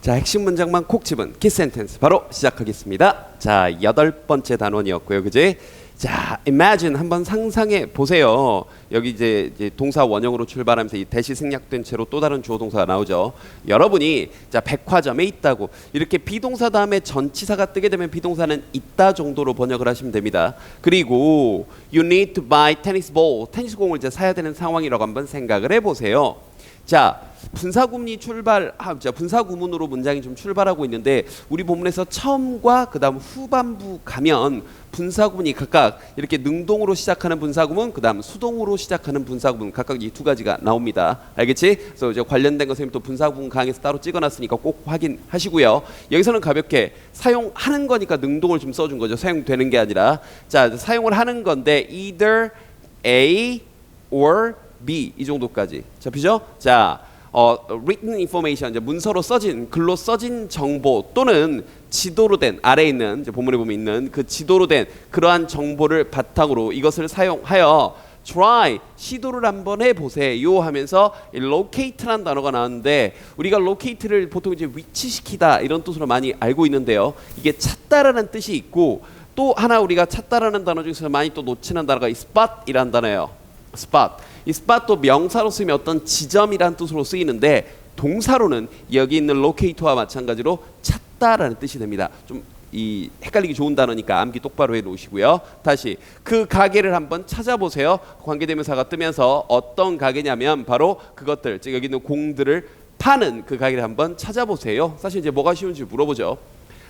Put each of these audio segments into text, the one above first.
자, 핵심 문장만 콕 집은 키 센텐스 바로 시작하겠습니다. 자, 8번째 단원이었고요. 그지? 자, imagine 한번 상상해 보세요. 여기 이제 동사 원형으로 출발하면서 이 대시 생략된 채로 또 다른 주어 동사가 나오죠. 여러분이 자, 백화점에 있다고 이렇게 비동사 다음에 전치사가 뜨게 되면 비동사는 있다 정도로 번역을 하시면 됩니다. 그리고 you need to buy tennis ball. 테니스 공을 이제 사야 되는 상황이라고 한번 생각을 해 보세요. 자, 분사구문이 분사구문으로 문장이 좀 출발하고 있는데 우리 본문에서 처음과 그다음 후반부 가면 분사구문이 각각 이렇게 능동으로 시작하는 분사구문, 그다음 수동으로 시작하는 분사구문 각각 이 두 가지가 나옵니다. 알겠지? 그래서 이제 관련된 거 선생님 또 분사구문 강의에서 따로 찍어놨으니까 꼭 확인하시고요. 여기서는 가볍게 사용하는 거니까 능동을 좀 써준 거죠. 사용되는 게 아니라 자, 사용을 하는 건데 either A or B 이 정도까지 잡히죠? 자, written information 이제 문서로 써진 글로 써진 정보 또는 지도로 된 아래에 있는 이제 본문에 보면 있는 그 지도로 된 그러한 정보를 바탕으로 이것을 사용하여 try 시도를 한번 해보세요 하면서 locate라는 단어가 나왔는데 우리가 locate를 보통 이제 위치시키다 이런 뜻으로 많이 알고 있는데요. 이게 찾다라는 뜻이 있고 또 하나 우리가 찾다라는 단어 중에서 많이 또 놓치는 단어가 이 spot이라는 단어예요. spot. 이 spot도 명사로 쓰면 어떤 지점이란 뜻으로 쓰이는데 동사로는 여기 있는 locate와 마찬가지로 찾다라는 뜻이 됩니다. 좀 이 헷갈리기 좋은 단어니까 암기 똑바로 해 놓으시고요. 다시 그 가게를 한번 찾아보세요. 관계대명사가 뜨면서 어떤 가게냐면 바로 그것들, 즉 여기 있는 공들을 파는 그 가게를 한번 찾아보세요. 사실 이제 뭐가 쉬운지 물어보죠.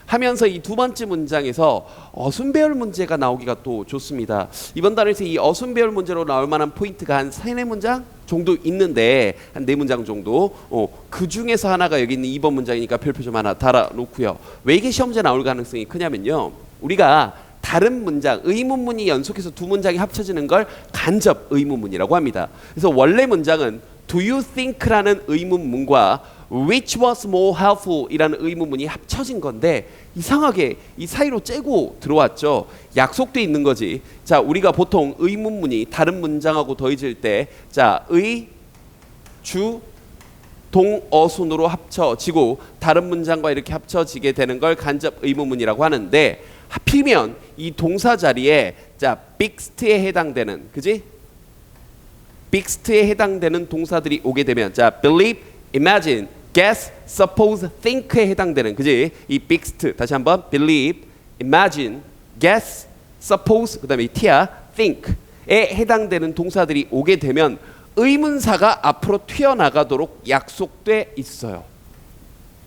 하면서 이 두 번째 문장에서 어순배열 문제가 나오기가 또 좋습니다. 이번 단원에서 이 어순배열 문제로 나올 만한 포인트가 한 3-4문장 정도 있는데 한 4문장 정도 그 중에서 하나가 여기 있는 2번 문장이니까 별표 좀 하나 달아놓고요. 왜 이게 시험지에 나올 가능성이 크냐면요. 우리가 다른 문장, 의문문이 연속해서 두 문장이 합쳐지는 걸 간접 의문문이라고 합니다. 그래서 원래 문장은 Do you think라는 의문문과 Which was more helpful 이라는 의문문이 합쳐진 건데 이상하게 이 사이로 째고 들어왔죠. 약속돼 있는 거지. 자, 우리가 보통 의문문이 다른 문장하고 더해질 때 자, 의, 주, 동, 어순으로 합쳐지고 다른 문장과 이렇게 합쳐지게 되는 걸 간접 의문문이라고 하는데 하필이면 이 동사 자리에 자, 빅스트에 해당되는 그지? 빅스트에 해당되는 동사들이 오게 되면 자, believe, imagine, guess, suppose, think에 해당되는 그지? 이 빅스트 다시 한번 believe, imagine, guess, suppose 그다음에 이 t야 think에 해당되는 동사들이 오게 되면 의문사가 앞으로 튀어나가도록 약속돼 있어요.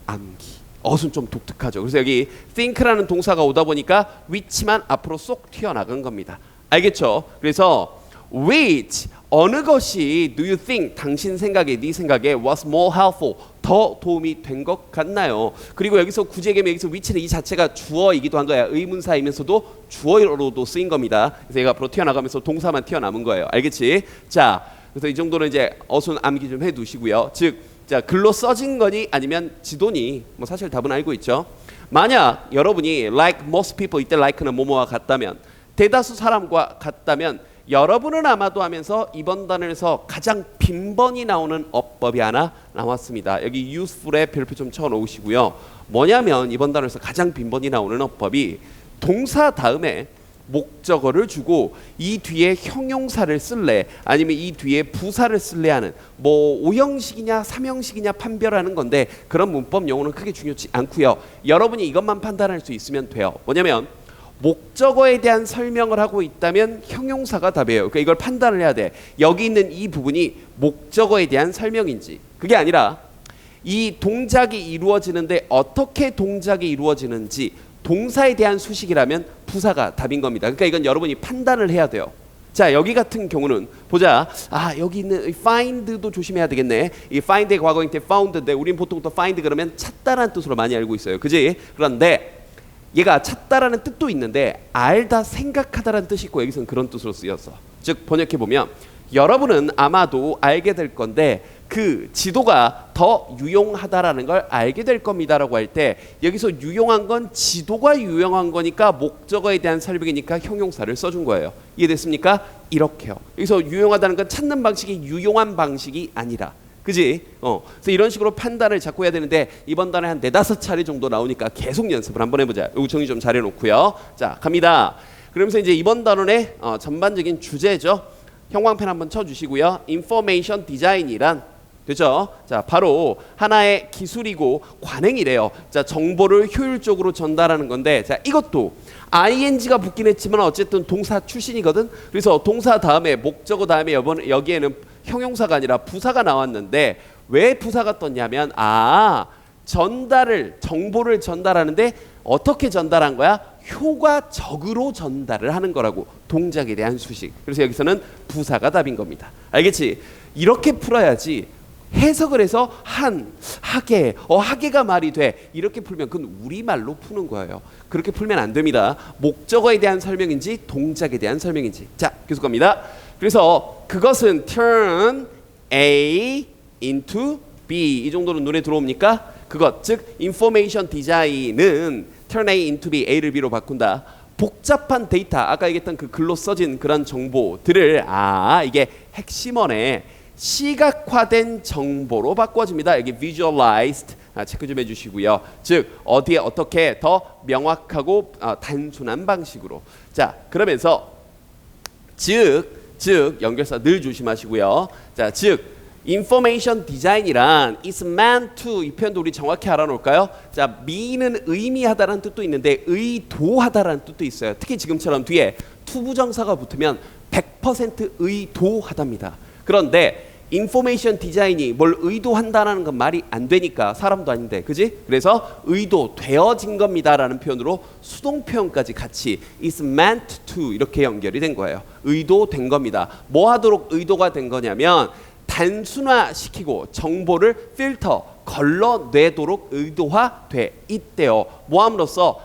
암기. 어순 좀 독특하죠. 그래서 여기 think라는 동사가 오다 보니까 which만 앞으로 쏙 튀어나간 겁니다. 알겠죠? 그래서 which 어느 것이 do you think 당신 생각에 네 생각에 was more helpful 더 도움이 된 것 같나요? 그리고 여기서 구제개명 여기서 which는 이 자체가 주어이기도 한 거야. 의문사이면서도 주어로도 쓰인 겁니다. 그래서 얘가 앞으로 튀어나가면서 동사만 튀어남은 거예요. 알겠지? 자, 그래서 이 정도는 이제 어순 암기 좀 해두시고요. 즉, 자 글로 써진 거니 아니면 지도니 뭐 사실 답은 알고 있죠. 만약 여러분이 like most people 이때 like는 뭐뭐와 같다면 대다수 사람과 같다면 여러분은 아마도 하면서 이번 단원에서 가장 빈번히 나오는 어법이 하나 나왔습니다. 여기 useful에 별표 좀 쳐놓으시고요. 뭐냐면 이번 단원에서 가장 빈번히 나오는 어법이 동사 다음에 목적어를 주고 이 뒤에 형용사를 쓸래 아니면 이 뒤에 부사를 쓸래 하는 뭐 5형식이냐 3형식이냐 판별하는 건데 그런 문법 용어는 크게 중요치 않고요. 여러분이 이것만 판단할 수 있으면 돼요. 뭐냐면 목적어에 대한 설명을 하고 있다면 형용사가 답이에요. 그러니까 이걸 판단을 해야 돼. 여기 있는 이 부분이 목적어에 대한 설명인지 그게 아니라 이 동작이 이루어지는데 어떻게 동작이 이루어지는지 동사에 대한 수식이라면 부사가 답인 겁니다. 그러니까 이건 여러분이 판단을 해야 돼요. 자, 여기 같은 경우는 보자. 아, 여기 있는 find도 조심해야 되겠네. 이 find의 과거인 때 found인데 우린 보통 또 find 그러면 찾다라는 뜻으로 많이 알고 있어요. 그지? 그런데 얘가 찾다라는 뜻도 있는데 알다, 생각하다라는 뜻이 있고 여기서는 그런 뜻으로 쓰였어. 즉 번역해 보면 여러분은 아마도 알게 될 건데 그 지도가 더 유용하다라는 걸 알게 될 겁니다라고 할 때 여기서 유용한 건 지도가 유용한 거니까 목적어에 대한 설명이니까 형용사를 써준 거예요. 이해됐습니까? 이렇게요. 여기서 유용하다는 건 찾는 방식이 유용한 방식이 아니라 그지? 그래서 이런 식으로 판단을 자꾸 해야 되는데 이번 단에 한 4-5차례 정도 나오니까 계속 연습을 한번 해보자. 요거 정리 좀 잘해놓고요. 자, 갑니다. 그러면서 이제 이번 단원의 전반적인 주제죠. 형광펜 한번 쳐주시고요. 인포메이션 디자인이란 그죠? 자, 바로 하나의 기술이고 관행이래요. 자, 정보를 효율적으로 전달하는 건데, 자, 이것도 ing가 붙긴 했지만 어쨌든 동사 출신이거든. 그래서 동사 다음에 목적어 다음에 여기에는 형용사가 아니라 부사가 나왔는데 왜 부사가 떴냐면 정보를 전달하는데 어떻게 전달한 거야? 효과적으로 전달을 하는 거라고. 동작에 대한 수식. 그래서 여기서는 부사가 답인 겁니다. 알겠지? 이렇게 풀어야지. 해석을 해서 하게가 말이 돼. 이렇게 풀면 그건 우리말로 푸는 거예요. 그렇게 풀면 안 됩니다. 목적어에 대한 설명인지 동작에 대한 설명인지. 자, 계속 갑니다. 그래서 그것은 turn A into B. 이 정도는 눈에 들어옵니까? 그것, 즉 information design은 turn A into B, A를 B로 바꾼다. 복잡한 데이터, 아까 얘기했던 그 글로 써진 그런 정보들을 이게 핵심어네. 시각화된 정보로 바꿔집니다. 여기 visualized 체크 좀 해주시고요. 즉 어디에 어떻게 더 명확하고 단순한 방식으로. 자, 그러면서 즉 연결사 늘 조심하시고요. 자, 즉 information design이란 is meant to, 이 표현도 우리 정확히 알아놓을까요? 자, mean은 의미하다라는 뜻도 있는데 의도하다라는 뜻도 있어요. 특히 지금처럼 뒤에 to 부정사가 붙으면 100% 의도하답니다. 그런데 인포메이션 디자인이 뭘 의도한다라는 건 말이 안 되니까, 사람도 아닌데, 그지? 그래서 의도되어진 겁니다라는 표현으로 수동 표현까지 같이 is meant to 이렇게 연결이 된 거예요. 의도된 겁니다. 뭐 하도록 의도가 된 거냐면 단순화시키고 정보를 필터 걸러내도록 의도화돼 있대요. 뭐 함으로써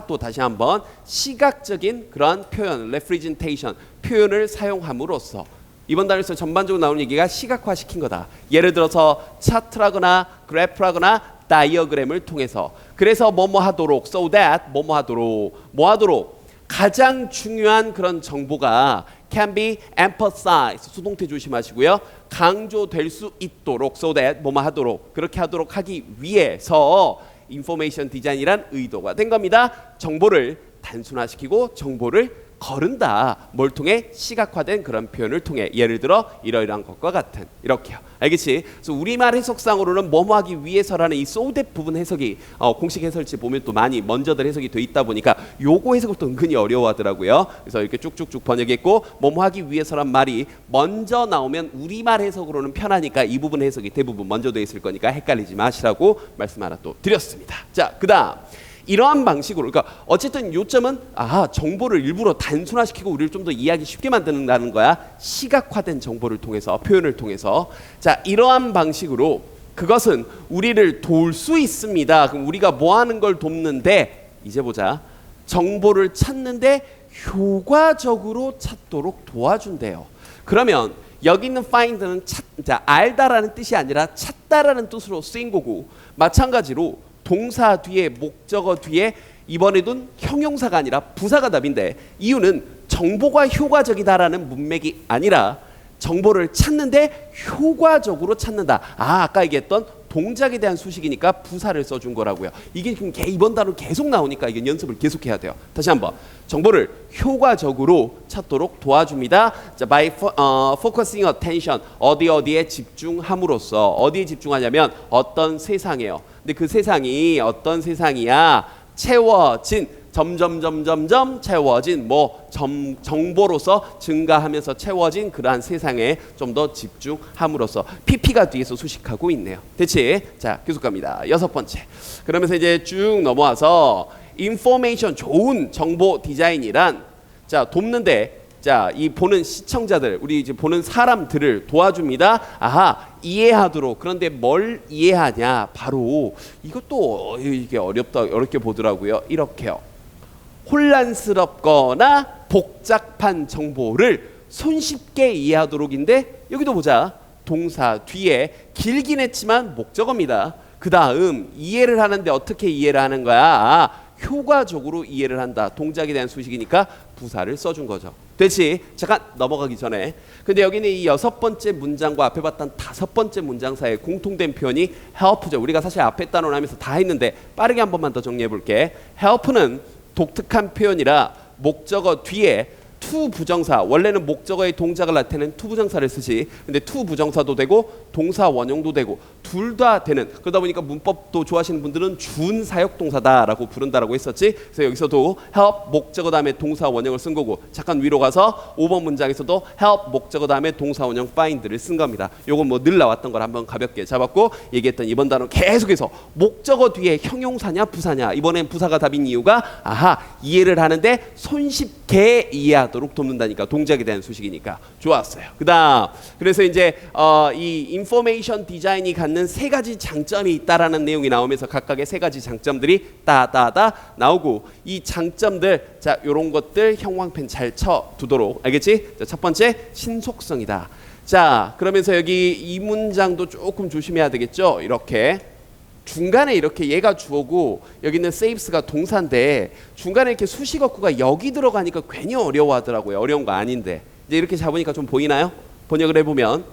또 다시 한번 시각적인 그런 표현, representation 표현을 사용함으로써 이번 단에서 전반적으로 나오는 얘기가 시각화시킨 거다. 예를 들어서 차트라거나 그래프라거나 다이어그램을 통해서. 그래서 뭐뭐 하도록, so that 뭐뭐 하도록 가장 중요한 그런 정보가 can be emphasized, 수동태 조심하시고요. 강조될 수 있도록, so that 뭐뭐 하도록, 그렇게 하도록 하기 위해서 인포메이션 디자인이란 의도가 된 겁니다. 정보를 단순화시키고 정보를 거른다. 뭘 통해? 시각화된 그런 표현을 통해. 예를 들어 이러이러한 것과 같은. 이렇게요. 알겠지? 그래서 우리말 해석상으로는 뭐뭐 하기 위해서라는 이 so that 부분 해석이 공식 해설지 보면 또 많이 먼저들 해석이 돼 있다 보니까 요거 해석을 또 은근히 어려워하더라고요. 그래서 이렇게 쭉쭉쭉 번역했고 뭐뭐 하기 위해서란 말이 먼저 나오면 우리말 해석으로는 편하니까 이 부분 해석이 대부분 먼저 돼 있을 거니까 헷갈리지 마시라고 말씀 하나 또 드렸습니다. 자, 그다음 이러한 방식으로, 그러니까 어쨌든 요점은 정보를 일부러 단순화시키고 우리를 좀 더 이해하기 쉽게 만드는다는 거야. 시각화된 정보를 통해서, 표현을 통해서. 자, 이러한 방식으로 그것은 우리를 도울 수 있습니다. 그럼 우리가 뭐 하는 걸 돕는데, 이제 보자. 정보를 찾는데 효과적으로 찾도록 도와준대요. 그러면 여기 있는 find는 알다라는 뜻이 아니라 찾다라는 뜻으로 쓰인 거고, 마찬가지로 동사 뒤에 목적어 뒤에 이번에도 형용사가 아니라 부사가 답인데, 이유는 정보가 효과적이다라는 문맥이 아니라 정보를 찾는데 효과적으로 찾는다. 아까 얘기했던 동작에 대한 수식이니까 부사를 써준 거라고요. 이게 지금 이번 단어 계속 나오니까 이게 연습을 계속해야 돼요. 다시 한번. 정보를 효과적으로 찾도록 도와줍니다. 자, by focusing attention, 어디에 집중함으로써. 어디에 집중하냐면 어떤 세상이에요. 근데 그 세상이 어떤 세상이야? 채워진, 점점 채워진, 정보로서 증가하면서 채워진 그러한 세상에 좀 더 집중함으로써. PP가 뒤에서 수식하고 있네요. 됐지? 자, 계속 갑니다. 6번째. 그러면서 이제 쭉 넘어와서 인포메이션, 좋은 정보 디자인이란, 자, 돕는데, 자, 이 보는 시청자들, 우리 이제 보는 사람들을 도와줍니다. 이해하도록. 그런데 뭘 이해하냐? 바로 이것도 이게 어렵게 보더라고요. 이렇게요. 혼란스럽거나 복잡한 정보를 손쉽게 이해하도록인데, 여기도 보자. 동사 뒤에 길긴 했지만 목적어입니다. 그 다음 이해를 하는데 어떻게 이해를 하는 거야? 효과적으로 이해를 한다. 동작에 대한 수식이니까 부사를 써준 거죠. 됐지? 잠깐 넘어가기 전에. 근데 여기는 이 6번째 문장과 앞에 봤던 5번째 문장 사이에 공통된 표현이 help죠. 우리가 사실 앞에 단원하면서 다 했는데 빠르게 한 번만 더 정리해 볼게. help는 독특한 표현이라 목적어 뒤에 to 부정사, 원래는 목적어의 동작을 나타내는 to 부정사를 쓰지. 근데 to 부정사도 되고 동사 원형도 되고 둘 다 되는, 그러다 보니까 문법도 좋아하시는 분들은 준 사역동사다라고 부른다라고 했었지. 그래서 여기서도 help 목적어 다음에 동사 원형을 쓴 거고, 잠깐 위로 가서 5번 문장에서도 help 목적어 다음에 동사 원형 find를 쓴 겁니다. 요건 뭐 늘 나왔던 걸 한번 가볍게 잡았고, 얘기했던 이번 단어 계속해서 목적어 뒤에 형용사냐 부사냐, 이번엔 부사가 답인 이유가 아하 이해를 하는데 손쉽게 이해하도록 돕는다니까. 동작에 대한 소식이니까 좋았어요. 그다음 그래서 이제 이 인포메이션 디자인이 갖는 3가지 장점이 있다라는 내용이 나오면서 각각의 3가지 장점들이 따다다 나오고, 이 장점들 자 요런 것들 형광펜 잘 쳐두도록 알겠지? 자, 첫 번째 신속성이다. 자 그러면서 여기 이 문장도 조금 조심해야 되겠죠? 이렇게 중간에 이렇게 얘가 주어고 여기는 saves가 동사인데 중간에 이렇게 수식어구가 여기 들어가니까 괜히 어려워하더라고요. 어려운 거 아닌데. 이제 이렇게 잡으니까 좀 보이나요? 번역을 해보면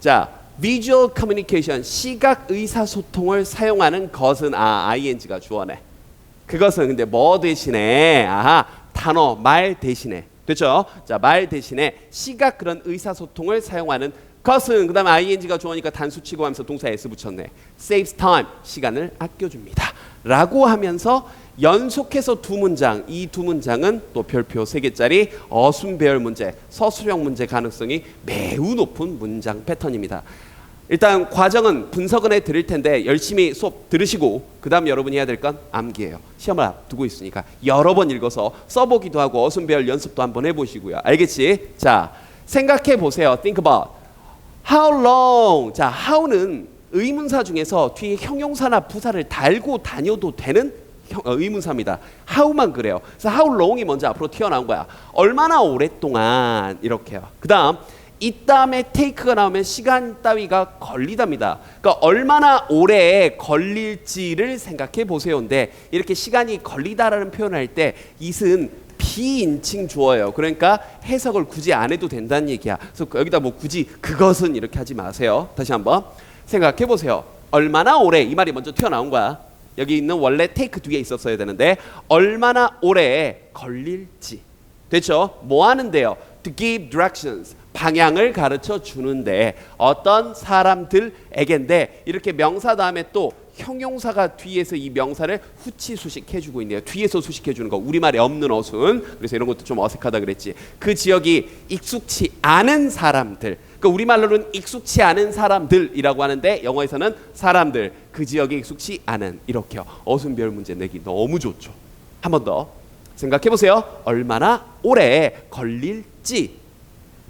자 visual communication 시각 의사소통을 사용하는 것은 ing가 주어네. 그것은 근데 뭐 대신에 단어 말 대신에 됐죠? 자 말 대신에 시각 그런 의사소통을 사용하는 것은, 그 다음에 ing가 주어니까 단수 치고 하면서 동사 s 붙였네. saves time 시간을 아껴줍니다 라고 하면서 연속해서 두 문장, 이 두 문장은 또 별표 3개짜리 어순배열 문제, 서술형 문제 가능성이 매우 높은 문장 패턴입니다. 일단 과정은 분석은 해드릴 텐데 열심히 수업 들으시고 그 다음 여러분이 해야 될 건 암기예요. 시험을 앞두고 있으니까 여러 번 읽어서 써보기도 하고 어순배열 연습도 한번 해보시고요. 알겠지? 자 생각해 보세요. Think about how long. 자 how는 의문사 중에서 뒤에 형용사나 부사를 달고 다녀도 되는 의문사입니다. how만 그래요. 그래서 how long이 먼저 앞으로 튀어나온 거야. 얼마나 오랫동안 이렇게요. 그 다음 이 다음에 take가 나오면 시간 따위가 걸리답니다. 그러니까 얼마나 오래 걸릴지를 생각해 보세요인데, 이렇게 시간이 걸리다라는 표현을 할 때 it은 비인칭 주어예요. 그러니까 해석을 굳이 안 해도 된다는 얘기야. 그래서 여기다 뭐 굳이 그것은 이렇게 하지 마세요. 다시 한번 생각해 보세요. 얼마나 오래, 이 말이 먼저 튀어나온 거야. 여기 있는 원래 take 뒤에 있었어야 되는데 얼마나 오래 걸릴지. 됐죠? 뭐 하는데요? To give directions. 방향을 가르쳐 주는데 어떤 사람들에게인데, 이렇게 명사 다음에 또 형용사가 뒤에서 이 명사를 후치수식해 주고 있네요. 뒤에서 수식해 주는 거. 우리말에 없는 어순. 그래서 이런 것도 좀 어색하다 그랬지. 그 지역이 익숙치 않은 사람들. 그러니까 우리말로는 익숙치 않은 사람들이라고 하는데 영어에서는 사람들. 그 지역에 익숙치 않은. 이렇게요. 어순별 문제 내기 너무 좋죠. 한 번 더 생각해 보세요. 얼마나 오래 걸릴지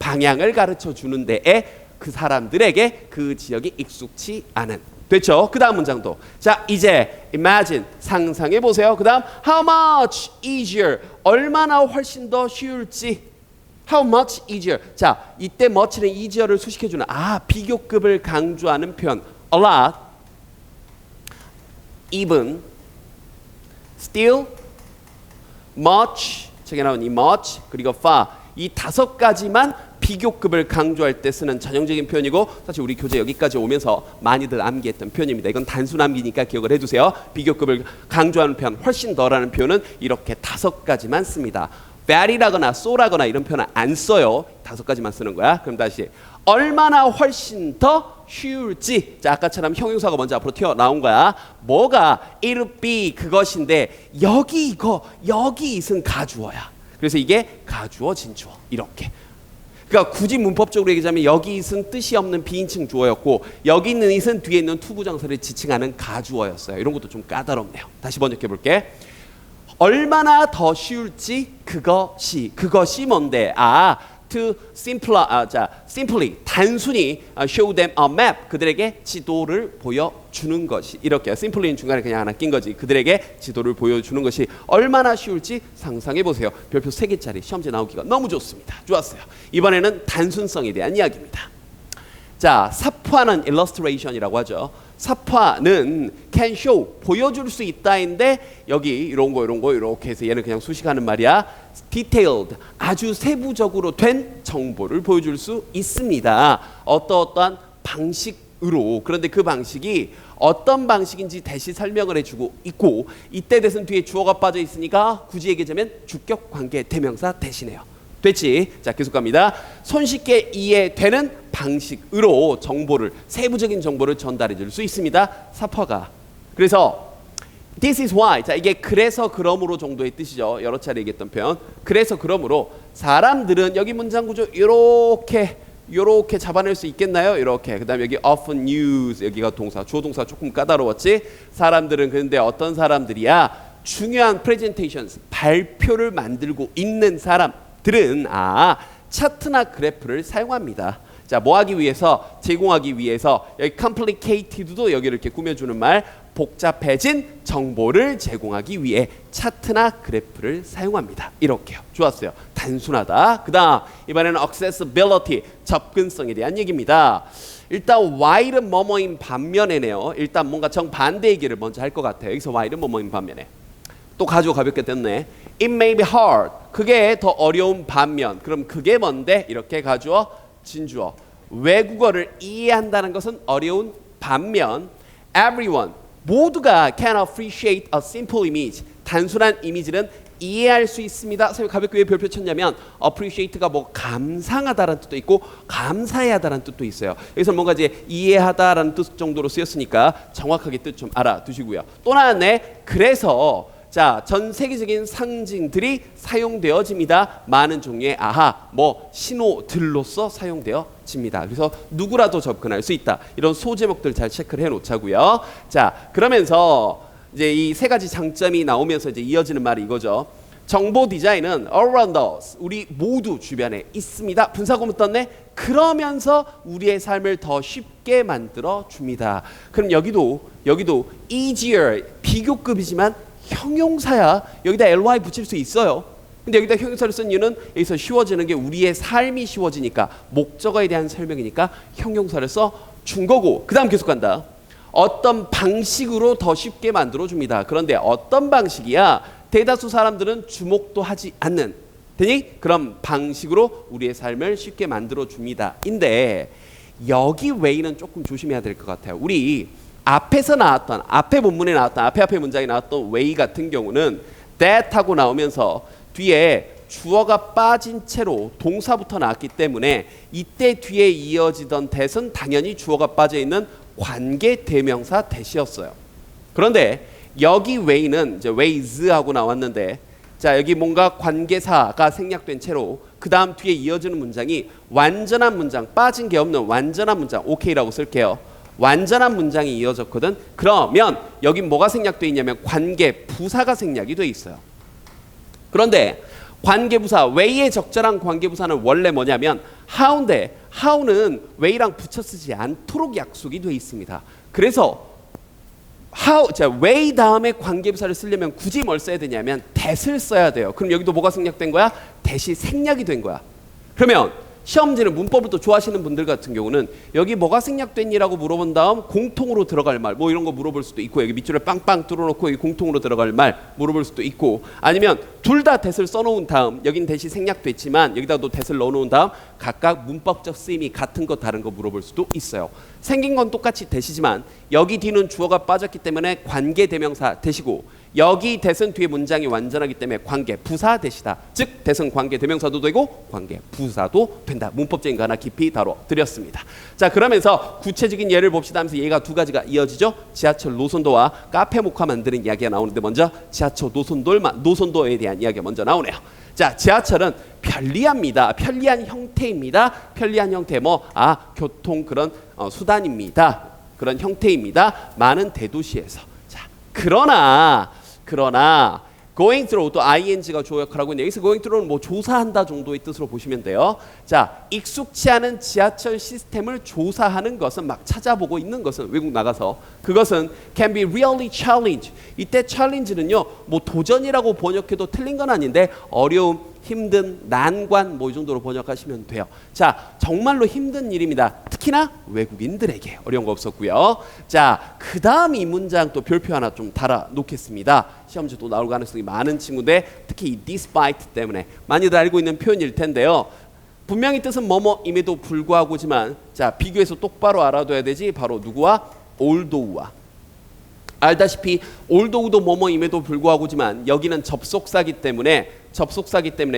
방향을 가르쳐 주는 데에 그 사람들에게 그 지역이 익숙치 않은. 됐죠? 그 다음 문장도. 자 이제 imagine 상상해 보세요. 그 다음 how much easier 얼마나 훨씬 더 쉬울지. how much easier. 자 이때 much는 easier를 수식해 주는 비교급을 강조하는 표현. a lot, even, still, much, 책에 나온 이 much 그리고 far, 이 5가지만 비교급을 강조할 때 쓰는 전형적인 표현이고, 사실 우리 교재 여기까지 오면서 많이들 암기했던 표현입니다. 이건 단순 암기니까 기억을 해두세요. 비교급을 강조하는 표현, 훨씬 더라는 표현은 이렇게 5가지만 씁니다. very라거나 so라거나 이런 표현은 안 써요. 5가지만 쓰는 거야. 그럼 다시 얼마나 훨씬 더 쉬울지. 자 아까처럼 형용사가 먼저 앞으로 튀어나온 거야. 뭐가 it'll be 그것인데 여기 이거 여기 it은 가주어야. 그래서 이게 가주어 진주어 이렇게. 그러니까 굳이 문법적으로 얘기하자면 여기 it은 뜻이 없는 비인칭 주어였고 여기 있는 it은 뒤에 있는 투부정사를 지칭하는 가주어였어요. 이런 것도 좀 까다롭네요. 다시 번역해 볼게. 얼마나 더 쉬울지 그것이 뭔데? to simply 단순히 show them a map 그들에게 지도를 보여주는 것이. 이렇게 simply는 중간에 그냥 하나 낀 거지. 그들에게 지도를 보여주는 것이 얼마나 쉬울지 상상해 보세요. 별표 3개짜리 시험지 나오기가 너무 좋습니다. 좋았어요. 이번에는 단순성에 대한 이야기입니다. 자 사포하는 illustration이라고 하죠. 사파는 can show 보여줄 수 있다인데 여기 이런 거 이렇게 해서 얘는 그냥 수식하는 말이야. detailed 아주 세부적으로 된 정보를 보여줄 수 있습니다. 어떠한 방식으로. 그런데 그 방식이 어떤 방식인지 대시 설명을 해주고 있고 이때 대신 뒤에 주어가 빠져 있으니까 굳이 얘기하자면 주격 관계 대명사 대신해요. 됐지? 자, 계속 갑니다. 손쉽게 이해되는 방식으로 정보를 세부적인 정보를 전달해 줄 수 있습니다. 사파가. 그래서 this is why. 자, 이게 그래서 그러므로 정도의 뜻이죠. 여러 차례 얘기했던 표현. 그래서 그러므로 사람들은 여기 문장 구조 요렇게 잡아낼 수 있겠나요? 이렇게. 그다음에 여기 often use 여기가 동사. 주어 동사 조금 까다로웠지? 사람들은 근데 어떤 사람들이야? 중요한 presentations 발표를 만들고 있는 사람들은 차트나 그래프를 사용합니다. 자, 뭐 하기 위해서? 제공하기 위해서. 여기 complicated도 여기 이렇게 꾸며주는 말. 복잡해진 정보를 제공하기 위해 차트나 그래프를 사용합니다. 이렇게요. 좋았어요. 단순하다. 그 다음 이번에는 accessibility 접근성에 대한 얘기입니다. 일단 while은 뭐뭐인 반면에네요. 일단 뭔가 정반대 얘기를 먼저 할 것 같아요. 여기서 while은 뭐뭐인 반면에 또 가지고 가볍게 됐네. It may be hard. 그게 더 어려운 반면. 그럼 그게 뭔데? 이렇게 가주어 진주어. 외국어를 이해한다는 것은 어려운 반면 everyone 모두가 can appreciate a simple image. 단순한 이미지는 이해할 수 있습니다. 선생님 가볍게 왜 별표 쳤냐면 appreciate가 뭐 감상하다라는 뜻도 있고 감사해하다라는 뜻도 있어요. 여기서 뭔가 이제 이해하다라는 뜻 정도로 쓰였으니까 정확하게 뜻 좀 알아두시고요. 또 나왔네. 그래서 자, 전 세계적인 상징들이 사용되어집니다. 많은 종류의 신호들로서 사용되어집니다. 그래서 누구라도 접근할 수 있다. 이런 소제목들 잘 체크를 해놓자고요. 자, 그러면서 이제 이 세 가지 장점이 나오면서 이제 이어지는 말이 이거죠. 정보 디자인은 around us, 우리 모두 주변에 있습니다. 분사구문 떴네. 그러면서 우리의 삶을 더 쉽게 만들어 줍니다. 그럼 여기도 easier 비교급이지만 형용사야. 여기다 ly 붙일 수 있어요. 근데 여기다 형용사를 쓴 이유는 여기서 쉬워지는 게 우리의 삶이 쉬워지니까 목적어에 대한 설명이니까 형용사를 써 준 거고. 그 다음 계속 간다. 어떤 방식으로 더 쉽게 만들어 줍니다. 그런데 어떤 방식이야? 대다수 사람들은 주목도 하지 않는. 되니? 그럼 방식으로 우리의 삶을 쉽게 만들어 줍니다. 인데 여기 way는 조금 조심해야 될 것 같아요. 우리 앞에서 나왔던 앞에 본문에 나왔던 앞에 문장에 나왔던 way 같은 경우는 that 하고 나오면서 뒤에 주어가 빠진 채로 동사부터 나왔기 때문에 이때 뒤에 이어지던 that은 당연히 주어가 빠져 있는 관계 대명사 that이었어요. 그런데 여기 way는 이제 ways 하고 나왔는데 자, 여기 뭔가 관계사가 생략된 채로 그 다음 뒤에 이어지는 문장이 완전한 문장, 빠진 게 없는 완전한 문장, 오케이라고 쓸게요. 완전한 문장이 이어졌거든. 그러면 여기 뭐가 생략되어 있냐면 관계 부사가 생략이 되어 있어요. 그런데 관계부사 way의 적절한 관계부사는 원래 뭐냐면 how인데 how는 way랑 붙여 쓰지 않도록 약속이 되어 있습니다. 그래서 way 다음에 관계부사를 쓰려면 굳이 뭘 써야 되냐면 that을 써야 돼요. 그럼 여기도 뭐가 생략된 거야? that이 생략이 된 거야. 그러면 시험지는 문법을 또 좋아하시는 분들 같은 경우는 여기 뭐가 생략됐니라고 물어본 다음 공통으로 들어갈 말 뭐 이런 거 물어볼 수도 있고 여기 밑줄을 빵빵 뚫어놓고 여기 공통으로 들어갈 말 물어볼 수도 있고 아니면 둘 다 that을 써놓은 다음 여긴 that이 생략됐지만 여기다 또 that을 넣어놓은 다음 각각 문법적 쓰임이 같은 거 다른 거 물어볼 수도 있어요. 생긴 건 똑같이 that이지만 여기 뒤는 주어가 빠졌기 때문에 관계 대명사 that이고 여기 that은 뒤에 문장이 완전하기 때문에 관계 부사 that이다. 즉 that은 관계 대명사도 되고 관계 부사도 된다. 문법적인 거 하나 깊이 다뤄드렸습니다. 자, 그러면서 구체적인 예를 봅시다 하면서 얘가 두 가지가 이어지죠. 지하철 노선도와 카페 모카 만드는 이야기가 나오는데 먼저 지하철 노선도에 대한 이야기가 먼저 나오네요. 자, 지하철은 편리합니다. 편리한 형태입니다. 편리한 형태 교통 그런 수단입니다. 그런 형태입니다. 많은 대도시에서. 자, 그러나 going through 또 ing가 주어 역할하고 있는데 여기서 going through는 뭐 조사한다 정도의 뜻으로 보시면 돼요. 자, 익숙치 않은 지하철 시스템을 조사하는 것은 막 찾아보고 있는 것은 외국 나가서 그것은 can be really challenge. 이때 challenge는요 뭐 도전이라고 번역해도 틀린 건 아닌데 어려움, 힘든, 난관 뭐 이 정도로 번역하시면 돼요. 자, 정말로 힘든 일입니다. 특히나 외국인들에게 어려운 거 없었고요. 자, 그 다음 이 문장 또 별표 하나 좀 달아 놓겠습니다. 시험지 또 나올 가능성이 많은 친구인데 특히 이 despite 때문에 많이들 알고 있는 표현일 텐데요. 분명히 뜻은 뭐뭐임에도 불구하고지만 자, 비교해서 똑바로 알아둬야 되지. 바로 누구와? although와. 알다시피 although도 뭐뭐임에도 불구하고지만 여기는 접속사기 때문에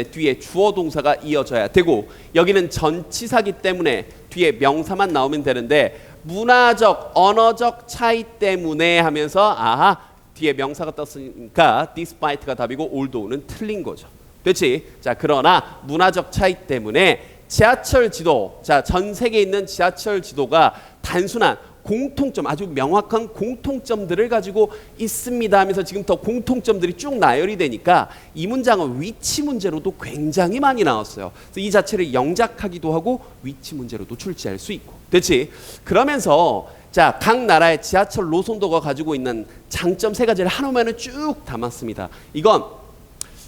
뒤에 주어 동사가 이어져야 되고 여기는 전치사기 때문에 뒤에 명사만 나오면 되는데 문화적 언어적 차이 때문에 하면서 아하 뒤에 명사가 떴으니까 despite가 답이고 although는 틀린 거죠. 됐지? 자, 그러나 문화적 차이 때문에 지하철 지도, 자, 전 세계에 있는 지하철 지도가 단순한 공통점, 아주 명확한 공통점들을 가지고 있습니다 하면서 지금부터 공통점들이 쭉 나열이 되니까 이 문장은 위치 문제로도 굉장히 많이 나왔어요. 그래서 이 자체를 영작하기도 하고 위치 문제로도 출제할 수 있고. 됐지? 그러면서 자, 각 나라의 지하철 노선도가 가지고 있는 장점 세 가지를 한 화면에 쭉 담았습니다. 이건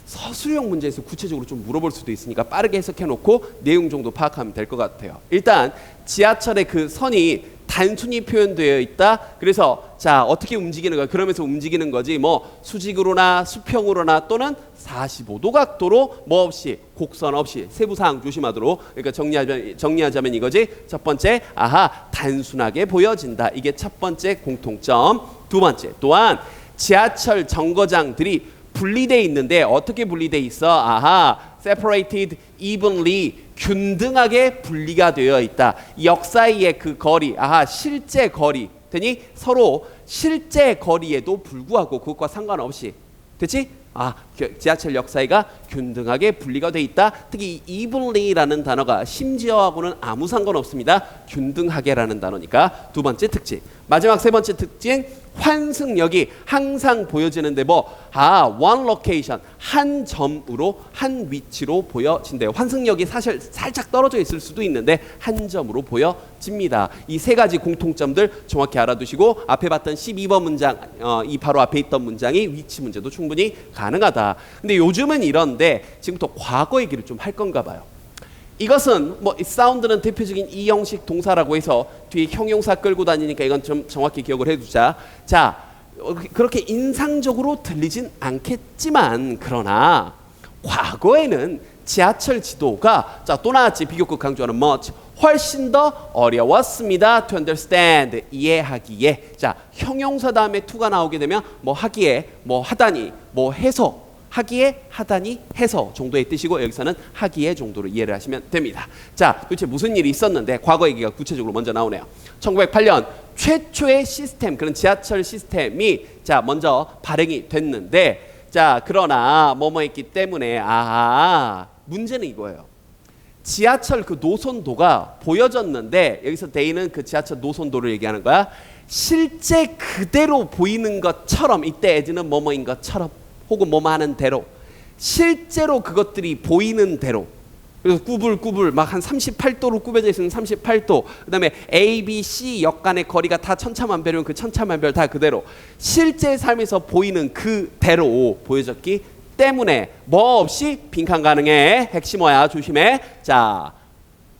서술형 문제에서 구체적으로 좀 물어볼 수도 있으니까 빠르게 해석해 놓고 내용 정도 파악하면 될 것 같아요. 일단 지하철의 그 선이 단순히 표현되어 있다. 그래서 자, 어떻게 움직이는 거야? 그러면서 움직이는 거지. 뭐 수직으로나 수평으로나 또는 45도 각도로 뭐 없이 곡선 없이 세부 사항 조심하도록. 그러니까 정리하자면 이거지. 첫 번째, 아하, 단순하게 보여진다. 이게 첫 번째 공통점. 두 번째, 또한 지하철 정거장들이 분리돼 있는데 어떻게 분리돼 있어? 아하, separated evenly, 균등하게 분리가 되어 있다. 역사의 그 거리, 아하, 실제 거리 되니 서로 실제 거리에도 불구하고 그것과 상관없이, 됐지? 아, 지하철 역사가 균등하게 분리가 돼 있다. 특히 evenly라는 단어가 심지어하고는 아무 상관없습니다. 균등하게라는 단어니까. 두 번째 특징. 마지막 세 번째 특징, 환승역이 항상 보여지는데 one location, 한 점으로 한 위치로 보여진대요. 환승역이 사실 살짝 떨어져 있을 수도 있는데 한 점으로 보여집니다. 이 세 가지 공통점들 정확히 알아두시고 앞에 봤던 12번 문장, 이 바로 앞에 있던 문장이 위치 문제도 충분히 가능하다. 근데 요즘은 이런데 지금부터 과거 얘기를 좀 할 건가 봐요. 이것은 뭐 사운드는 대표적인 이 형식 동사라고 해서 뒤에 형용사 끌고 다니니까 이건 좀 정확히 기억을 해두자. 자, 그렇게 인상적으로 들리진 않겠지만 그러나 과거에는 지하철 지도가 자, 또 나왔지. 비교급 강조하는 much 훨씬 더 어려웠습니다. to understand, 이해하기에. 자, 형용사 다음에 to가 나오게 되면 뭐 하기에, 뭐 하다니, 뭐 해서, 하기에, 하다니, 해서 정도의 뜻이고 여기서는 하기에 정도로 이해를 하시면 됩니다. 자, 도대체 무슨 일이 있었는데 과거 얘기가 구체적으로 먼저 나오네요. 1908년 최초의 시스템, 그런 지하철 시스템이 자, 먼저 발행이 됐는데 자, 그러나 뭐뭐 있기 때문에 아하, 문제는 이거예요. 지하철 그 노선도가 보여졌는데 여기서 데이는 그 지하철 노선도를 얘기하는 거야. 실제 그대로 보이는 것처럼, 이때 에즈는 뭐뭐인 것처럼 혹은 뭐뭐 하는 대로 실제로 그것들이 보이는 대로, 그래서 꾸불꾸불 막 한 38도로 꾸며져 있으면 38도, 그 다음에 A, B, C 역 간의 거리가 다 천차만별이면 그 천차만별 다 그대로 실제 삶에서 보이는 그대로 보여졌기 때문에 뭐 없이 빈칸 가능해. 핵심 뭐야? 조심해. 자,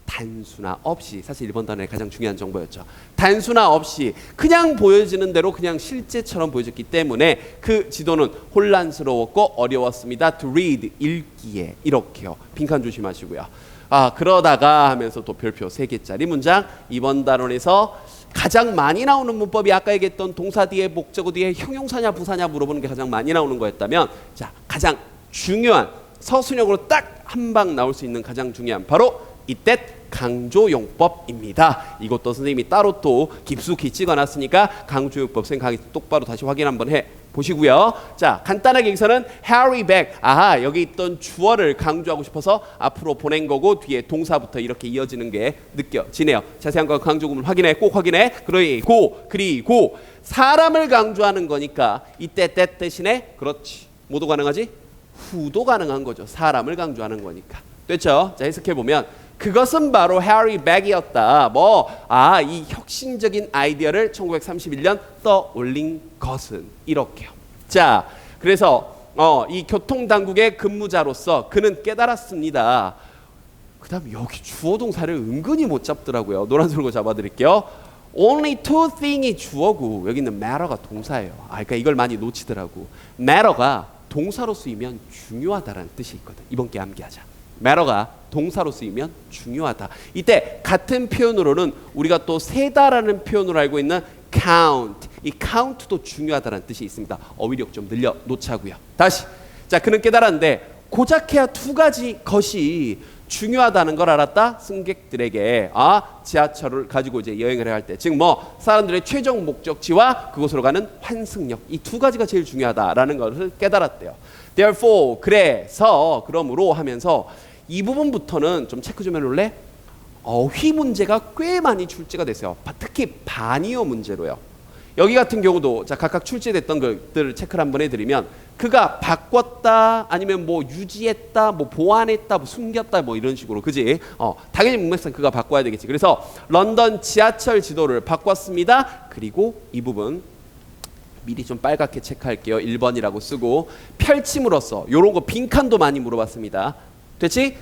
단순화 없이, 사실 1번 단어의 가장 중요한 정보였죠. 단순화 없이 그냥 보여지는 대로 그냥 실제처럼 보여졌기 때문에 그 지도는 혼란스러웠고 어려웠습니다. to read, 읽기에. 이렇게요. 빈칸 조심하시고요. 아, 그러다가 하면서 또 별표 3개짜리 문장. 2번 단원에서 가장 많이 나오는 문법이 아까 얘기했던 동사 뒤에 목적어 뒤에 형용사냐 부사냐 물어보는 게 가장 많이 나오는 거였다면, 자, 가장 중요한 서술형으로 딱 한 방 나올 수 있는 가장 중요한 바로 이때 강조용법입니다. 이것도 선생님이 따로 또 깊숙이 찍어놨으니까 강조용법 생각하기 똑바로 다시 확인 한번 해 보시고요. 자, 간단하게 여기서는 hurry back, 아하, 여기 있던 주어를 강조하고 싶어서 앞으로 보낸 거고 뒤에 동사부터 이렇게 이어지는 게 느껴지네요. 자세한 거 강조구문 확인해, 꼭 확인해. 그리고 사람을 강조하는 거니까 이때 that 대신에 그렇지, 뭐도 가능하지? 후도 가능한 거죠. 사람을 강조하는 거니까. 됐죠? 자, 해석해 보면 그것은 바로 해리 백이었다. 이 혁신적인 아이디어를 1931년 떠올린 것은 이렇게요. 자, 그래서 이 교통당국의 근무자로서 그는 깨달았습니다. 그 다음 여기 주어 동사를 은근히 못 잡더라고요. 노란색으로 잡아드릴게요. Only two thing이 주어고 여기 있는 matter가 동사예요. 그러니까 이걸 많이 놓치더라고. matter가 동사로 쓰이면 중요하다라는 뜻이 있거든. 이번 게 암기하자. matter가 동사로 쓰이면 중요하다. 이때 같은 표현으로는 우리가 또 세다라는 표현으로 알고 있는 count, 이 count도 중요하다는 뜻이 있습니다. 어휘력 좀 늘려 놓자고요. 다시, 자 그는 깨달았는데 고작해야 두 가지 것이 중요하다는 걸 알았다. 승객들에게 지하철을 가지고 이제 여행을 해야 할 때, 즉 뭐 사람들의 최종 목적지와 그곳으로 가는 환승역, 이 두 가지가 제일 중요하다라는 것을 깨달았대요. Therefore, 그래서, 그러므로 하면서 이 부분부터는 좀 체크 좀 해놓을래? 어휘 문제가 꽤 많이 출제가 됐어요. 특히 반의어 문제로요. 여기 같은 경우도 자 각각 출제됐던 것들을 체크를 한번 해드리면, 그가 바꿨다, 아니면 뭐 유지했다, 뭐 보완했다, 뭐 숨겼다, 뭐 이런 식으로, 그지? 당연히 문맥상 그가 바꿔야 되겠지. 그래서 런던 지하철 지도를 바꿨습니다. 그리고 이 부분 미리 좀 빨갛게 체크할게요. 1번이라고 쓰고, 펼침으로써, 요런 거 빈칸도 많이 물어봤습니다. 됐지?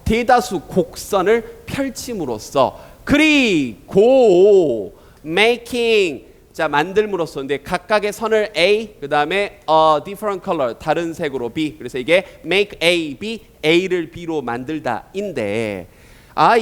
대다수 곡선을 펼침으로써, 그리고 making, 자 만들므로써, 근데 각각의 선을 A, 그 다음에 different color, 다른 색으로 B, 그래서 이게 make A, B, A를 B로 만들다인데,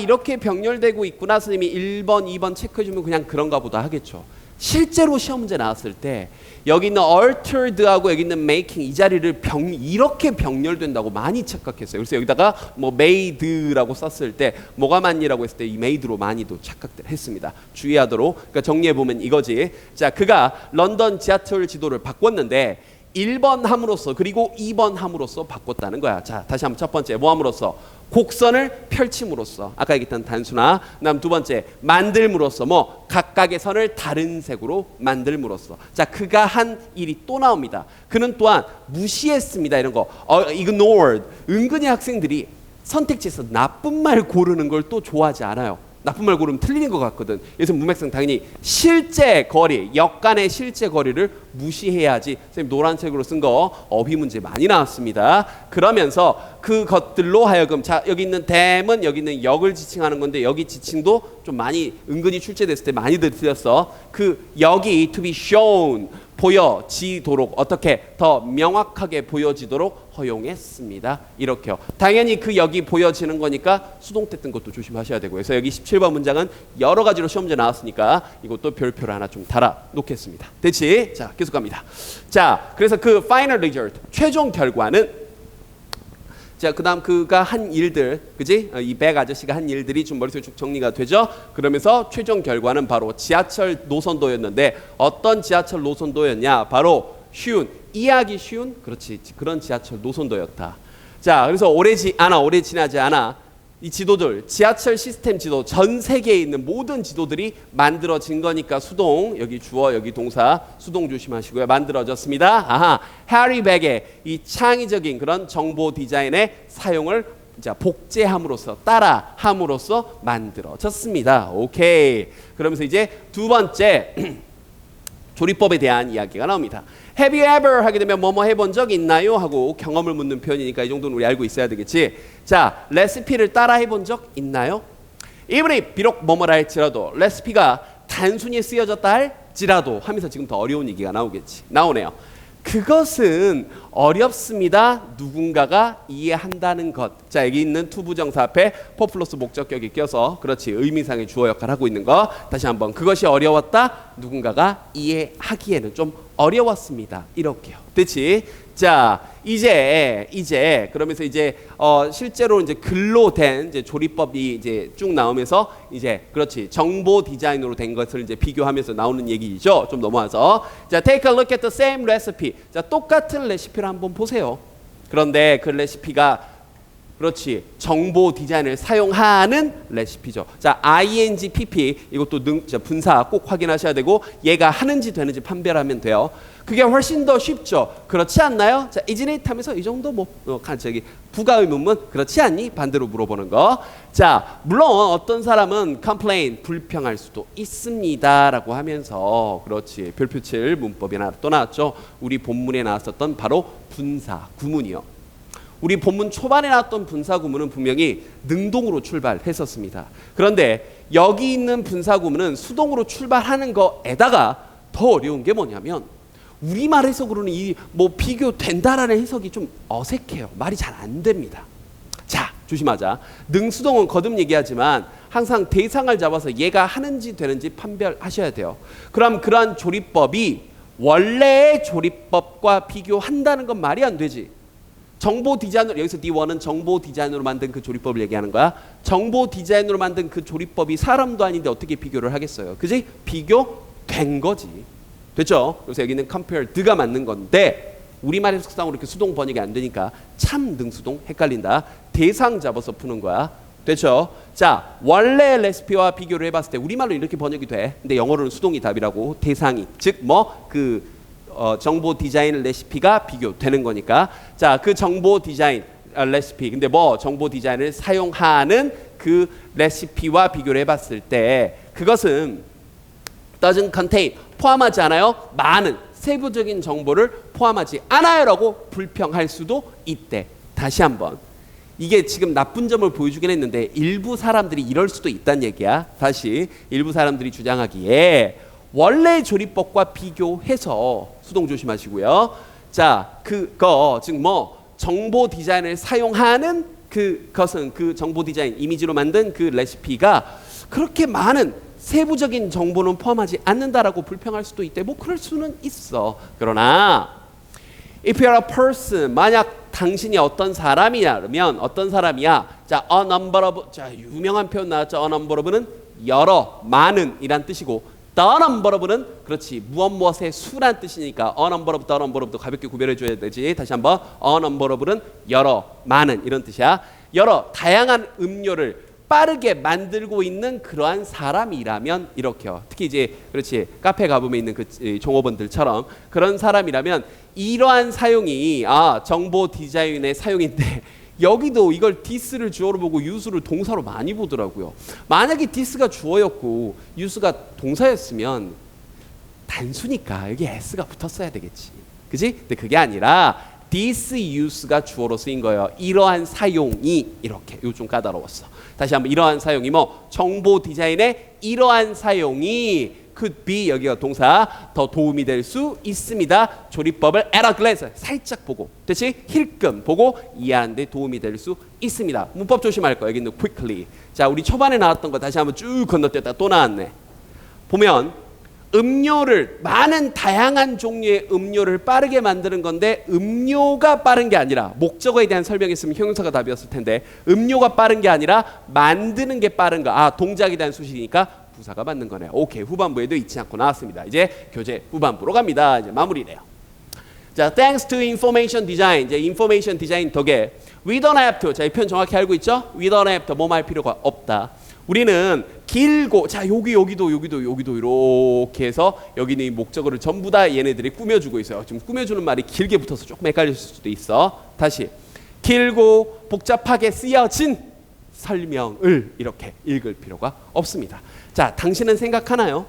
이렇게 병렬되고 있구나. 선생님이 1번, 2번 체크해주면 그냥 그런가 보다 하겠죠. 실제로 시험 문제 나왔을 때 여기 있는 altered하고 여기 있는 making, 이 자리를 이렇게 병렬된다고 많이 착각했어요. 그래서 여기다가 뭐 made라고 썼을 때 뭐가 맞니라고 했을 때 이 made로 많이도 착각들 했습니다. 주의하도록. 그러니까 정리해 보면 이거지. 자, 그가 런던 지하철 지도를 바꿨는데 1번 함으로써, 그리고 2번 함으로써 바꿨다는 거야. 자, 다시 한번 첫 번째, 뭐 함으로써? 곡선을 펼침으로써, 아까 얘기했던 단수나, 그다음 두 번째 만들므로써, 뭐 각각의 선을 다른 색으로 만들므로써. 자, 그가 한 일이 또 나옵니다. 그는 또한 무시했습니다. 이런 거 ignored. 은근히 학생들이 선택지에서 나쁜 말 고르는 걸 또 좋아하지 않아요. 나쁜 말 고르면 틀리는 것 같거든. 그래서 문맥상 당연히 실제 거리, 역간의 실제 거리를 무시해야지. 선생님 노란색으로 쓴 거 어휘 문제 많이 나왔습니다. 그러면서 그것들로 하여금, 자 여기 있는 댐은 여기 있는 역을 지칭하는 건데, 여기 지칭도 좀 많이 은근히 출제됐을 때 많이들 틀렸어. 그 역이 to be shown, 보여지도록, 어떻게 더 명확하게 보여지도록 허용했습니다. 이렇게요. 당연히 그 역이 보여지는 거니까 수동태 뜬 것도 조심하셔야 되고, 그래서 여기 17번 문장은 여러 가지로 시험 문제 나왔으니까 이것도 별표를 하나 좀 달아 놓겠습니다. 됐지? 자, 계속 갑니다. 자, 그래서 그 final result, 최종 결과는, 자, 그 다음 그가 한 일들, 그지? 이 백 아저씨가 한 일들이 좀 머릿속에 쭉 정리가 되죠? 그러면서 최종 결과는 바로 지하철 노선도였는데, 어떤 지하철 노선도였냐? 바로 쉬운, 이해하기 쉬운, 그렇지, 그런 지하철 노선도였다. 자, 그래서 오래 지나지 않아 이 지도들, 지하철 시스템 지도, 전 세계에 있는 모든 지도들이 만들어진 거니까 수동, 여기 주어 여기 동사, 수동 조심하시고요. 만들어졌습니다. 해리 백의 이 창의적인 그런 정보 디자인의 사용을 복제함으로써, 따라함으로써 만들어졌습니다. 오케이. 그러면서 이제 두 번째 조리법에 대한 이야기가 나옵니다. Have you ever 하게 되면 뭐뭐 해본 적 있나요? 하고 경험을 묻는 표현이니까 이 정도는 우리 알고 있어야 되겠지. 자, 레시피를 따라 해본 적 있나요? 이분이 비록 뭐뭐라 할지라도, 레시피가 단순히 쓰여졌다 할지라도 하면서 지금 더 어려운 얘기가 나오네요. 그것은 어렵습니다. 누군가가 이해한다는 것. 자, 여기 있는 투부정사 앞에 for 플러스 목적격이 껴서, 그렇지, 의미상의 주어 역할을 하고 있는 거. 다시 한번, 그것이 어려웠다. 누군가가 이해하기에는 좀 어려웠습니다. 이렇게요. 됐지? 자, 이제 그러면서 이제 실제로 이제 글로 된 이제 조리법이 이제 쭉 나오면서, 이제 그렇지, 정보 디자인으로 된 것을 이제 비교하면서 나오는 얘기죠. 좀 넘어와서, 자, take a look at the same recipe. 자, 똑같은 레시피를 한번 보세요. 그런데 그 레시피가 그렇지. 정보 디자인을 사용하는 레시피죠. 자, ing, pp 이것도 분사 꼭 확인하셔야 되고 얘가 하는지 되는지 판별하면 돼요. 그게 훨씬 더 쉽죠. 그렇지 않나요? 자, isn't it 하면서 이 정도 부가 의문문 그렇지 않니? 반대로 물어보는 거. 자, 물론 어떤 사람은 complain 불평할 수도 있습니다라고 하면서 그렇지. 별표 칠 문법이 또 나왔죠. 우리 본문에 나왔었던 바로 분사 구문이요. 우리 본문 초반에 나왔던 분사 구문은 분명히 능동으로 출발했었습니다. 그런데 여기 있는 분사 구문은 수동으로 출발하는 거에다가 더 어려운 게 뭐냐면 우리말 해석으로는 이 비교된다라는 해석이 좀 어색해요. 말이 잘 안 됩니다. 자, 조심하자. 능수동은 거듭 얘기하지만 항상 대상을 잡아서 얘가 하는지 되는지 판별하셔야 돼요. 그럼 그러한 조리법이 원래의 조리법과 비교한다는 건 말이 안 되지. 정보 디자인으로, 여기서 D1은 정보 디자인으로 만든 그 조리법을 얘기하는 거야. 정보 디자인으로 만든 그 조리법이 사람도 아닌데 어떻게 비교를 하겠어요? 그지? 비교된 거지. 됐죠? 그래서 여기는 compared가 맞는 건데 우리말 해석상으로 이렇게 수동 번역이 안 되니까 참 능수동 헷갈린다. 대상 잡아서 푸는 거야. 됐죠? 자, 원래 레시피와 비교를 해봤을 때 우리말로 이렇게 번역이 돼. 근데 영어로는 수동이 답이라고. 대상이 즉 정보 디자인 레시피가 비교되는 거니까. 자, 그 정보 디자인 레시피. 근데 정보 디자인을 사용하는 그 레시피와 비교를 해봤을 때 그것은 doesn't contain 포함하지 않아요. 많은 세부적인 정보를 포함하지 않아요라고 불평할 수도 있대. 다시 한번. 이게 지금 나쁜 점을 보여주긴 했는데 일부 사람들이 이럴 수도 있다는 얘기야. 다시 일부 사람들이 주장하기에 원래 조리법과 비교해서 수동 조심하시고요. 자, 그거 즉 정보 디자인을 사용하는 그것은 그 정보 디자인 이미지로 만든 그 레시피가 그렇게 많은 세부적인 정보는 포함하지 않는다라고 불평할 수도 있대. 그럴 수는 있어. 그러나 if you're a person 만약 당신이 어떤 사람이냐면 어떤 사람이야? 자, a number of 자 유명한 표현 나왔죠. a number of는 여러 많은이란 뜻이고 the number of는 그렇지 무엇의 수란 뜻이니까 a number of, the number of도 가볍게 구별해 줘야 되지. 다시 한번 a number of는 여러 많은 이런 뜻이야. 여러 다양한 음료를 빠르게 만들고 있는 그러한 사람이라면 이렇게요. 특히 이제 그렇지 카페 가보면 있는 그 종업원들처럼 그런 사람이라면 이러한 사용이 정보 디자인의 사용인데 여기도 이걸 this를 주어로 보고 use를 동사로 많이 보더라고요. 만약에 this가 주어였고 use가 동사였으면 단수니까 여기 s가 붙었어야 되겠지. 그지? 근데 그게 아니라 this use가 주어로 쓰인 거예요. 이러한 사용이 이렇게. 이거 좀 까다로웠어. 다시 한번 이러한 사용이 정보 디자인의 이러한 사용이 could be 여기가 동사 더 도움이 될 수 있습니다. 조리법을 at a glance 살짝 보고 대신 힐끔 보고 이해하는 데 도움이 될 수 있습니다. 문법 조심할 거예요. 여기는 quickly. 자, 우리 초반에 나왔던 거 다시 한번 쭉 건너뛰었다 또 나왔네. 보면 음료를 많은 다양한 종류의 음료를 빠르게 만드는 건데 음료가 빠른 게 아니라 목적어에 대한 설명했으면 형용사가 답이었을 텐데 음료가 빠른 게 아니라 만드는 게 빠른 거. 동작에 대한 수식이니까 부사가 맞는 거네요. 오케이. 후반부에도 잊지 않고 나왔습니다. 이제 교재 후반부로 갑니다. 이제 마무리래요. 자, thanks to information design. 이제 information design 덕에 we don't have to. 자, 이 표현 정확히 알고 있죠? we don't have to. 뭐 할 필요가 없다. 우리는 길고 자 여기도 이렇게 해서 여기는 이 목적어를 전부 다 얘네들이 꾸며주고 있어요. 지금 꾸며주는 말이 길게 붙어서 조금 헷갈릴 수도 있어. 다시 길고 복잡하게 쓰여진 설명을 이렇게 읽을 필요가 없습니다. 자, 당신은 생각하나요?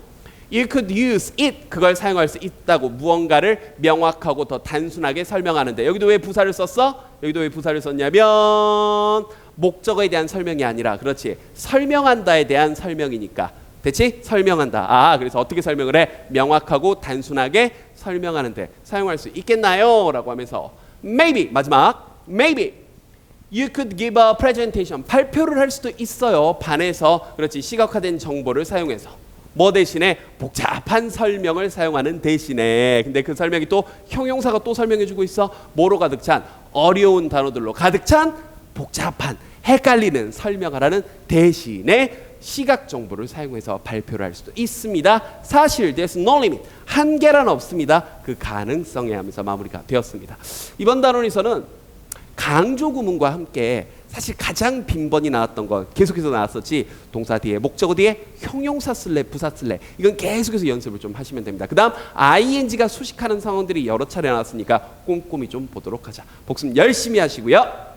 You could use it. 그걸 사용할 수 있다고 무언가를 명확하고 더 단순하게 설명하는데 여기도 왜 부사를 썼어? 여기도 왜 부사를 썼냐면 목적어에 대한 설명이 아니라 그렇지 설명한다에 대한 설명이니까 됐지? 설명한다. 그래서 어떻게 설명을 해? 명확하고 단순하게 설명하는데 사용할 수 있겠나요? 라고 하면서 maybe 마지막 maybe you could give a presentation 발표를 할 수도 있어요. 반에서 그렇지 시각화된 정보를 사용해서 뭐 대신에 복잡한 설명을 사용하는 대신에 근데 그 설명이 또 형용사가 또 설명해주고 있어. 뭐로 가득 찬 어려운 단어들로 가득 찬 복잡한 헷갈리는 설명하라는 대신에 시각 정보를 사용해서 발표를 할 수도 있습니다. 사실 there's no limit. 한계란 없습니다. 그 가능성에 하면서 마무리가 되었습니다. 이번 단원에서는 강조 구문과 함께 사실 가장 빈번히 나왔던 건 계속해서 나왔었지. 동사 뒤에 목적어 뒤에 형용사 쓸래 부사 쓸래 이건 계속해서 연습을 좀 하시면 됩니다. 그 다음 ing가 수식하는 상황들이 여러 차례 나왔으니까 꼼꼼히 좀 보도록 하자. 복습 열심히 하시고요.